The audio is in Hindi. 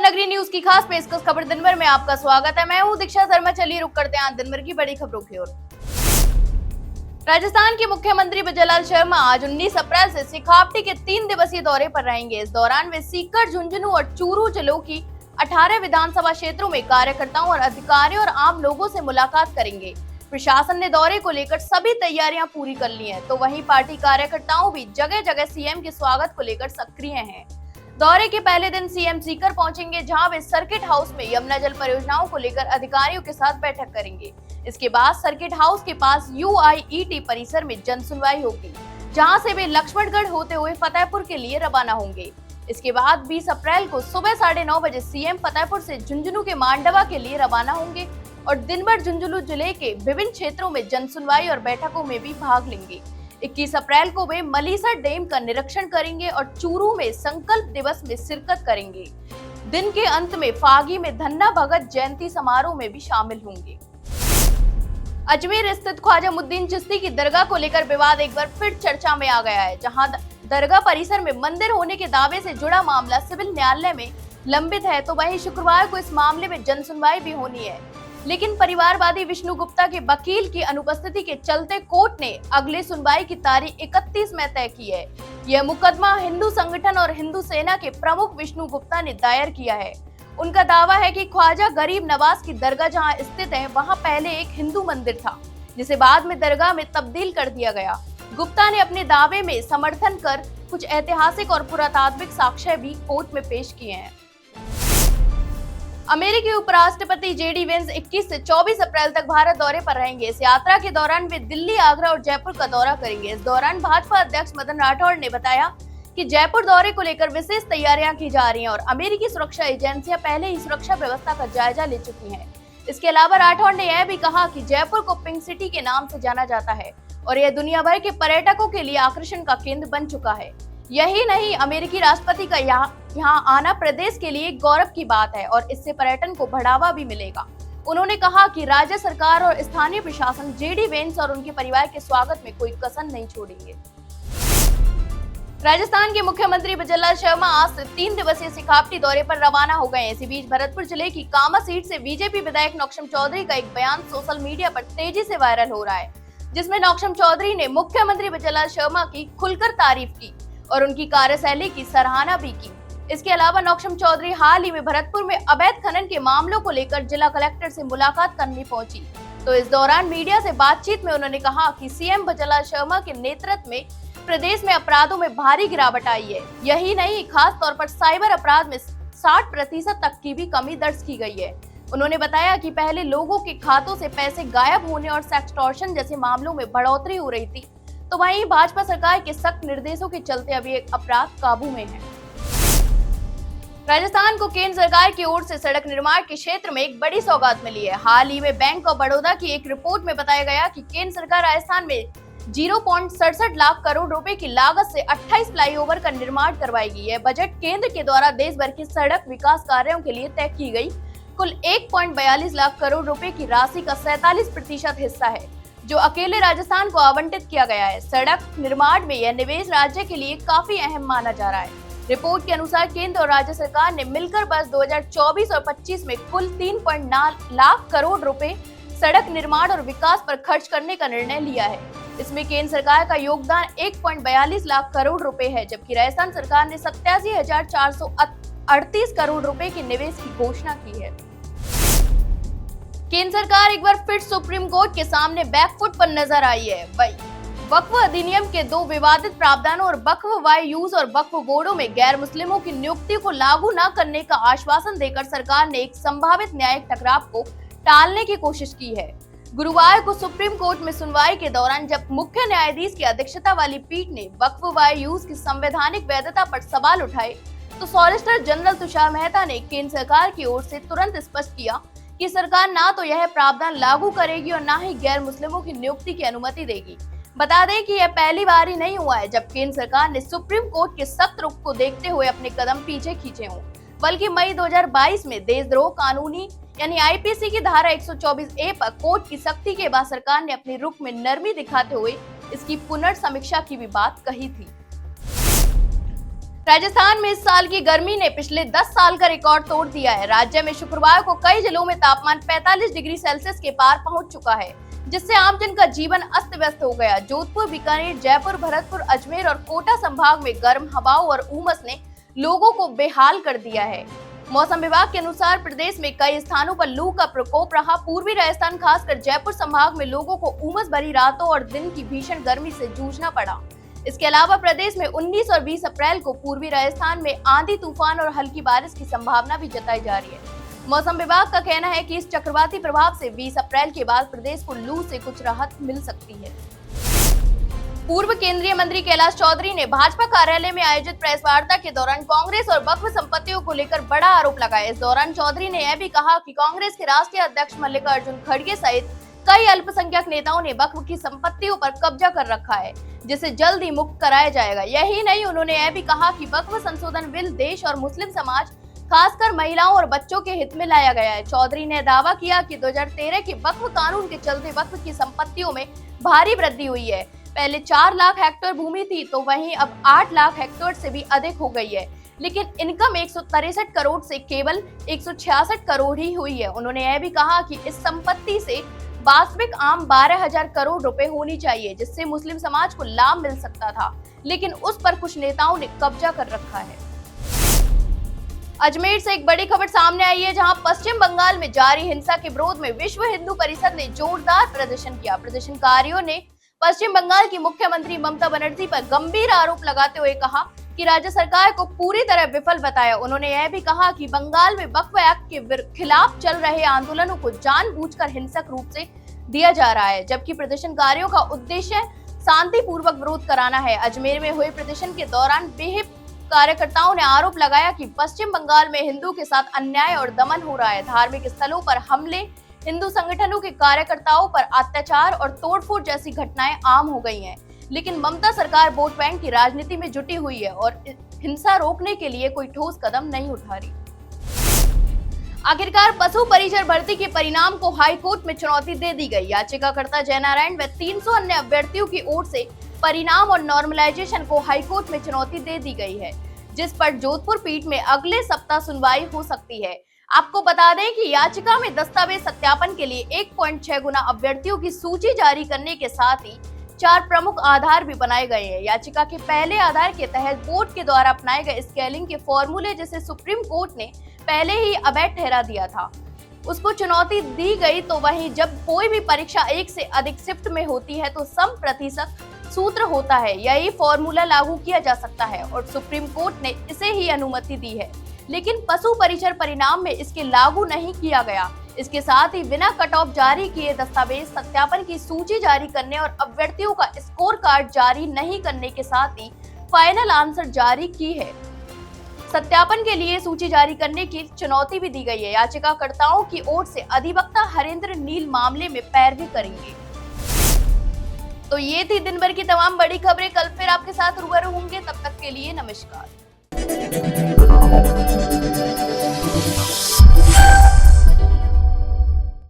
नगरी न्यूज की खास पेशकश खबर दिन भर में आपका स्वागत है। मैं हूं दीक्षा शर्मा। चलिए रुक करते हैं दिन भर की बड़ी खबरों की ओर। राजस्थान के मुख्यमंत्री ब्रजलाल शर्मा आज 19 अप्रैल से सिखावटी के 3 दिवसीय दौरे पर रहेंगे। इस दौरान वे सीकर, झुंझुनू और चूरू जिलों की 18 विधानसभा क्षेत्रों में कार्यकर्ताओं और अधिकारियों और आम लोगों से मुलाकात करेंगे। प्रशासन ने दौरे को लेकर सभी तैयारियां पूरी कर ली हैं, तो वहीं पार्टी कार्यकर्ताओं भी जगह जगह सीएम के स्वागत को लेकर सक्रिय हैं। दौरे के पहले दिन सीएम सीकर पहुंचेंगे, जहां वे सर्किट हाउस में यमुना जल परियोजनाओं को लेकर अधिकारियों के साथ बैठक करेंगे। इसके बाद सर्किट हाउस के पास यूआईईटी परिसर में जन सुनवाई होगी, जहां से वे लक्ष्मणगढ़ होते हुए फतेहपुर के लिए रवाना होंगे। इसके बाद 20 अप्रैल को सुबह 9:30 बजे सीएम फतेहपुर से झुंझुनू के मांडवा के लिए रवाना होंगे और दिन भर झुंझुनू जिले के विभिन्न क्षेत्रों में जन सुनवाई और बैठकों में भी भाग लेंगे। 21 अप्रैल को वे मलीसा डैम का निरीक्षण करेंगे और चूरू में संकल्प दिवस में शिरकत करेंगे। दिन के अंत में फागी में धन्ना भगत जयंती समारोह में भी शामिल होंगे। अजमेर स्थित ख्वाजा मुद्दीन चिश्ती की दरगाह को लेकर विवाद एक बार फिर चर्चा में आ गया है। जहां दरगाह परिसर में मंदिर होने के दावे से जुड़ा मामला सिविल न्यायालय में लंबित है, तो वहीं शुक्रवार को इस मामले में जन सुनवाई भी होनी है। लेकिन परिवारवादी विष्णु गुप्ता के वकील की अनुपस्थिति के चलते कोर्ट ने अगली सुनवाई की तारीख 31 में तय की है। यह मुकदमा हिंदू संगठन और हिंदू सेना के प्रमुख विष्णु गुप्ता ने दायर किया है। उनका दावा है कि ख्वाजा गरीब नवाज की दरगाह जहां स्थित है, वहां पहले एक हिंदू मंदिर था, जिसे बाद में दरगाह में तब्दील कर दिया गया। गुप्ता ने अपने दावे में समर्थन कर कुछ ऐतिहासिक और पुरातात्विक साक्ष्य भी कोर्ट में पेश किए हैं। अमेरिकी उपराष्ट्रपति जेडी वेंस 21 से 24 अप्रैल तक भारत दौरे पर रहेंगे। इस यात्रा के दौरान वे दिल्ली, आगरा और जयपुर का दौरा करेंगे। इस दौरान भाजपा अध्यक्ष मदन राठौड़ ने बताया कि जयपुर दौरे को लेकर विशेष तैयारियां की जा रही हैं और अमेरिकी सुरक्षा एजेंसियां पहले ही सुरक्षा व्यवस्था का जायजा ले चुकी हैं। इसके अलावा राठौड़ ने यह भी कहा कि जयपुर को पिंक सिटी के नाम से जाना जाता है और यह दुनिया भर के पर्यटकों के लिए आकर्षण का केंद्र बन चुका है। यही नहीं, अमेरिकी राष्ट्रपति का यहाँ आना प्रदेश के लिए गौरव की बात है और इससे पर्यटन को बढ़ावा भी मिलेगा। उन्होंने कहा कि राज्य सरकार और स्थानीय प्रशासन जेडी वेंस और उनके परिवार के स्वागत में कोई कसर नहीं छोड़ेंगे। राजस्थान के मुख्यमंत्री ब्रजलाल शर्मा आज से 3 दिवसीय सिखावटी दौरे पर रवाना हो गए हैं। इसी बीच भरतपुर जिले की कामा सीट से बीजेपी विधायक नौक्षम चौधरी का एक बयान सोशल मीडिया पर तेजी से वायरल हो रहा है, जिसमें नौक्षम चौधरी ने मुख्यमंत्री ब्रजलाल शर्मा की खुलकर तारीफ की और उनकी कार्यशैली की सराहना भी की। इसके अलावा नौक्षम चौधरी हाल ही में भरतपुर में अवैध खनन के मामलों को लेकर जिला कलेक्टर से मुलाकात करने पहुंची, तो इस दौरान मीडिया से बातचीत में उन्होंने कहा कि सीएम ब्रजलाल शर्मा के नेतृत्व में प्रदेश में अपराधों में भारी गिरावट आई है। यही नहीं, खास तौर पर साइबर अपराध में 60% तक की भी कमी दर्ज की गई है। उन्होंने बताया कि पहले लोगों के खातों से पैसे गायब होने और सेक्सटॉर्शन जैसे मामलों में बढ़ोतरी हो रही थी, तो वहीं भाजपा सरकार के सख्त निर्देशों के चलते अभी एक अपराध काबू में है। राजस्थान को केंद्र सरकार की ओर से सड़क निर्माण के क्षेत्र में एक बड़ी सौगात मिली है। हाल ही में बैंक ऑफ बड़ौदा की एक रिपोर्ट में बताया गया कि केंद्र सरकार राजस्थान में 0.67 लाख करोड़ रुपए की लागत से 28 फ्लाईओवर का निर्माण करवाएगी। यह बजट केंद्र के द्वारा देश भर के सड़क विकास कार्यों के लिए तय की गई कुल 1.42 लाख करोड़ रुपए की राशि का 47% हिस्सा है, जो अकेले राजस्थान को आवंटित किया गया है। सड़क निर्माण में यह निवेश राज्य के लिए काफी अहम माना जा रहा है। रिपोर्ट के अनुसार केंद्र और राज्य सरकार ने मिलकर वर्ष 2024 और 25 में कुल 3.9 लाख करोड़ रुपए सड़क निर्माण और विकास पर खर्च करने का निर्णय लिया है। इसमें केंद्र सरकार का योगदान 1.42 लाख करोड़ रुपए है, जबकि राजस्थान सरकार ने 87,438 करोड़ रुपए के निवेश की घोषणा की है। केंद्र सरकार एक बार फिर सुप्रीम कोर्ट के सामने बैकफुट पर नजर आई है। वक्फ अधिनियम के 2 विवादित प्रावधानों और वक्फ वाई यूज और वक्फ बोर्डों में गैर मुस्लिमों की नियुक्ति को लागू न करने का आश्वासन देकर सरकार ने एक संभावित न्यायिक टकराव को टालने की कोशिश की है। गुरुवार को सुप्रीम कोर्ट में सुनवाई के दौरान जब मुख्य न्यायाधीश की अध्यक्षता वाली पीठ ने वक्फ वाई यूज की संवैधानिक वैधता पर सवाल उठाए, तो सॉलिसिटर जनरल तुषार मेहता ने केंद्र सरकार की ओर से तुरंत स्पष्ट किया कि सरकार ना तो यह प्रावधान लागू करेगी और न ही गैर मुस्लिमों की नियुक्ति की अनुमति देगी। बता दें कि यह पहली बार ही नहीं हुआ है जब केंद्र सरकार ने सुप्रीम कोर्ट के सख्त रुख को देखते हुए अपने कदम पीछे खींचे हों, बल्कि मई 2022 में देशद्रोह कानूनी यानी आईपीसी की धारा 124A पर कोर्ट की सख्ती के बाद सरकार ने अपने रुख में नरमी दिखाते हुए इसकी पुनर्समीक्षा की भी बात कही थी। राजस्थान में इस साल की गर्मी ने पिछले 10 साल का रिकॉर्ड तोड़ दिया है। राज्य में शुक्रवार को कई जिलों में तापमान 45 डिग्री सेल्सियस के पार पहुंच चुका है, जिससे आमजन का जीवन अस्त व्यस्त हो गया। जोधपुर, बीकानेर, जयपुर, भरतपुर, अजमेर और कोटा संभाग में गर्म हवाओं और उमस ने लोगों को बेहाल कर दिया है। मौसम विभाग के अनुसार प्रदेश में कई स्थानों पर लू का प्रकोप रहा। पूर्वी राजस्थान, खासकर जयपुर संभाग में लोगों को उमस भरी रातों और दिन की भीषण गर्मी से जूझना पड़ा। इसके अलावा प्रदेश में 19 और 20 अप्रैल को पूर्वी राजस्थान में आंधी, तूफान और हल्की बारिश की संभावना भी जताई जा रही है। मौसम विभाग का कहना है कि इस चक्रवाती प्रभाव से 20 अप्रैल के बाद प्रदेश को लू से कुछ राहत मिल सकती है। पूर्व केंद्रीय मंत्री कैलाश चौधरी ने भाजपा कार्यालय में आयोजित प्रेस वार्ता के दौरान कांग्रेस और वक्फ संपत्तियों को लेकर बड़ा आरोप लगाया। इस दौरान चौधरी ने यह भी कहा कि कांग्रेस के राष्ट्रीय अध्यक्ष मल्लिकार्जुन खड़गे सहित कई अल्पसंख्यक नेताओं ने वक्फ की संपत्तियों पर कब्जा कर रखा है, जिसे जल्द ही मुक्त कराया जाएगा। यही नहीं, उन्होंने यह भी कहा कि वक्फ संशोधन बिल देश और मुस्लिम समाज, खासकर महिलाओं और बच्चों के हित में लाया गया है। चौधरी ने दावा किया कि 2013 के वक्फ कानून के चलते वक्फ की संपत्तियों में भारी वृद्धि हुई है। पहले 4 लाख हेक्टेयर भूमि थी, तो वहीं अब 8 लाख हेक्टेयर से भी अधिक हो गई है, लेकिन इनकम 163 करोड़ से केवल 166 करोड़ ही हुई है। उन्होंने यह भी कहा कि इस संपत्ति से वास्तविक आम 12,000 करोड़ रुपए होनी चाहिए, जिससे मुस्लिम समाज को लाभ मिल सकता था, लेकिन उस पर कुछ नेताओं ने कब्जा कर रखा है। अजमेर से एक बड़ी खबर सामने आई है, जहां पश्चिम बंगाल में जारी हिंसा के विरोध में विश्व हिंदू परिषद ने जोरदार प्रदर्शन किया। प्रदर्शनकारियों ने पश्चिम बंगाल की मुख्यमंत्री ममता बनर्जी पर गंभीर आरोप लगाते हुए कहा कि राज्य सरकार को पूरी तरह विफल बताया। उन्होंने यह भी कहा कि बंगाल में वक्फ एक्ट के खिलाफ चल रहे आंदोलनों को जानबूझकर हिंसक रूप से दिया जा रहा है, जबकि प्रदर्शनकारियों का उद्देश्य शांतिपूर्वक विरोध कराना है। अजमेर में हुए प्रदर्शन के दौरान बेहिप कार्यकर्ताओं ने आरोप लगाया कि पश्चिम बंगाल में हिंदू के साथ अन्याय और दमन हो रहा है। धार्मिक स्थलों पर हमले, हिंदू संगठनों के कार्यकर्ताओं पर अत्याचार और तोड़फोड़ जैसी घटनाएं आम हो गई हैं। लेकिन ममता सरकार वोट बैंक की राजनीति में जुटी हुई है और हिंसा रोकने के लिए कोई ठोस कदम नहीं उठा रही। आखिरकार पशु परिचर भर्ती के परिणाम को हाईकोर्ट में चुनौती दे दी गई। याचिकाकर्ता जयनारायण व 300 अन्य अभ्यर्थियों की ओर से परिणाम और नॉर्मलाइजेशन को हाईकोर्ट में चुनौती दे दी गई है, जिस पर जोधपुर पीठ में अगले सप्ताह सुनवाई हो सकती है। आपको बता दें कि याचिका में दस्तावेज सत्यापन के लिए 1.6 गुना अभ्यर्थियों की सूची जारी करने के साथ ही 4 प्रमुख आधार भी बनाए गए हैं। याचिका के पहले आधार के तहत बोर्ड के द्वारा अपनाए गए स्केलिंग के फॉर्मूले, जिसे सुप्रीम कोर्ट ने पहले ही अवैध ठहरा दिया था, उसको चुनौती दी गई। तो वहीं जब कोई भी परीक्षा एक से अधिक शिफ्ट में होती है तो सम प्रतिशत सूत्र होता है, यही फॉर्मूला लागू किया जा सकता है और सुप्रीम कोर्ट ने इसे ही अनुमति दी है। लेकिन पशु परिचर परिणाम में इसके लागू नहीं किया गया। इसके साथ ही बिना कट ऑफ जारी किए दस्तावेज सत्यापन की सूची जारी करने और अभ्यर्थियों का स्कोर कार्ड जारी नहीं करने के साथ ही फाइनल आंसर जारी की है। सत्यापन के लिए सूची जारी करने की चुनौती भी दी गई है। याचिकाकर्ताओं की ओर से अधिवक्ता हरेंद्र नील मामले में पैरवी करेंगे। तो ये थी दिन भर की तमाम बड़ी खबरें। कल फिर आपके साथ रूबरू होंगे, तब तक के लिए नमस्कार।